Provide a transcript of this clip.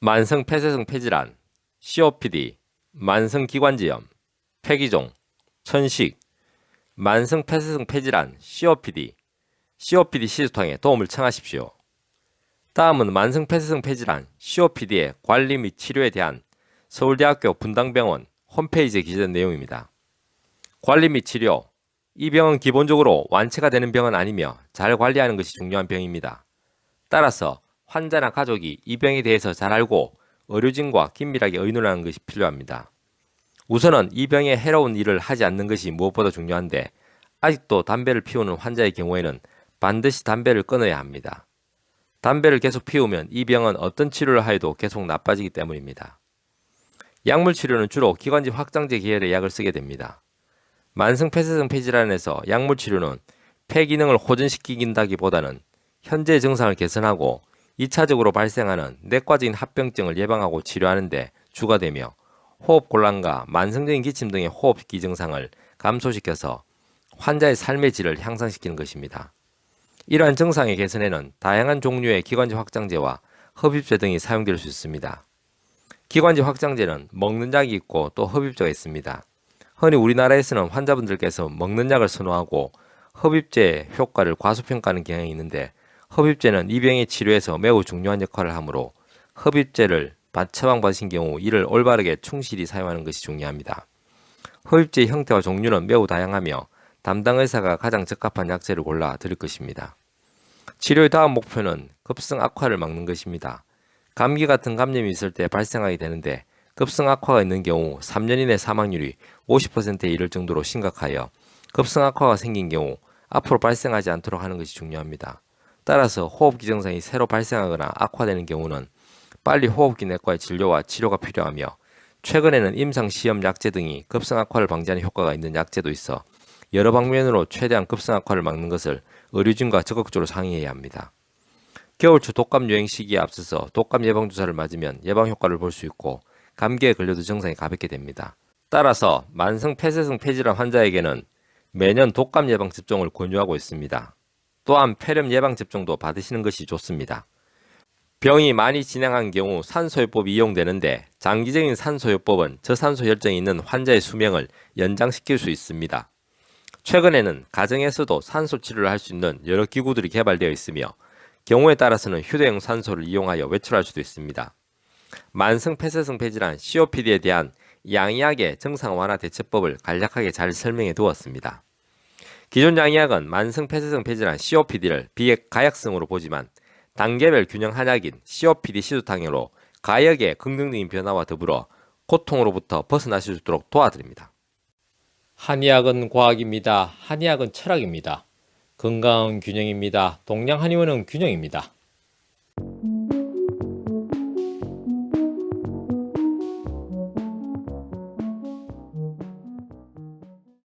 만성 폐쇄성 폐질환, COPD, 만성 기관지염, 폐기종, 천식, 만성 폐쇄성 폐질환, COPD, COPD 시술통에 도움을 청하십시오. 다음은 만성 폐쇄성 폐질환, COPD의 관리 및 치료에 대한 서울대학교 분당병원 홈페이지에 기재된 내용입니다. 관리 및 치료, 이 병은 기본적으로 완치가 되는 병은 아니며 잘 관리하는 것이 중요한 병입니다. 따라서 환자나 가족이 이 병에 대해서 잘 알고 의료진과 긴밀하게 의논하는 것이 필요합니다. 우선은 이 병에 해로운 일을 하지 않는 것이 무엇보다 중요한데 아직도 담배를 피우는 환자의 경우에는 반드시 담배를 끊어야 합니다. 담배를 계속 피우면 이 병은 어떤 치료를 하여도 계속 나빠지기 때문입니다. 약물 치료는 주로 기관지 확장제 계열의 약을 쓰게 됩니다. 만성 폐쇄성 폐질환에서 약물 치료는 폐 기능을 호전시키긴다기보다는 현재 증상을 개선하고 2차적으로 발생하는 내과적인 합병증을 예방하고 치료하는 데 주가 되며 호흡곤란과 만성적인 기침 등의 호흡기 증상을 감소시켜서 환자의 삶의 질을 향상시키는 것입니다. 이러한 증상의 개선에는 다양한 종류의 기관지 확장제와 흡입제 등이 사용될 수 있습니다. 기관지 확장제는 먹는 약이 있고 또 흡입제가 있습니다. 흔히 우리나라에서는 환자분들께서 먹는 약을 선호하고 흡입제의 효과를 과소평가하는 경향이 있는데 흡입제는 이 병의 치료에서 매우 중요한 역할을 하므로 흡입제를 처방받으신 경우 이를 올바르게 충실히 사용하는 것이 중요합니다. 흡입제의 형태와 종류는 매우 다양하며 담당 의사가 가장 적합한 약제를 골라 드릴 것입니다. 치료의 다음 목표는 급성 악화를 막는 것입니다. 감기 같은 감염이 있을 때 발생하게 되는데 급성 악화가 있는 경우 3년 이내 사망률이 50%에 이를 정도로 심각하여 급성 악화가 생긴 경우 앞으로 발생하지 않도록 하는 것이 중요합니다. 따라서 호흡기 증상이 새로 발생하거나 악화되는 경우는 빨리 호흡기 내과의 진료와 치료가 필요하며 최근에는 임상시험 약제 등이 급성 악화를 방지하는 효과가 있는 약제도 있어 여러 방면으로 최대한 급성 악화를 막는 것을 의료진과 적극적으로 상의해야 합니다. 겨울철 독감 유행 시기에 앞서서 독감 예방주사를 맞으면 예방효과를 볼 수 있고 감기에 걸려도 증상이 가볍게 됩니다. 따라서 만성 폐쇄성 폐질환 환자에게는 매년 독감 예방 접종을 권유하고 있습니다. 또한 폐렴 예방 접종도 받으시는 것이 좋습니다. 병이 많이 진행한 경우 산소요법이 이용되는데 장기적인 산소요법은 저산소 혈증이 있는 환자의 수명을 연장시킬 수 있습니다. 최근에는 가정에서도 산소 치료를 할 수 있는 여러 기구들이 개발되어 있으며 경우에 따라서는 휴대용 산소를 이용하여 외출할 수도 있습니다. 만성 폐쇄성 폐질환 COPD에 대한 양의학의 증상 완화 대처법을 간략하게 잘 설명해 두었습니다. 기존 양의학은 만성 폐쇄성 폐질환 COPD를 비가약성으로 보지만 단계별 균형 한약인 COPD 시술탕으로 가역의 긍정적인 변화와 더불어 고통으로부터 벗어나실 수 있도록 도와드립니다. 한의학은 과학입니다. 한의학은 철학입니다. 건강은 균형입니다. 동양 한의원은 균형입니다.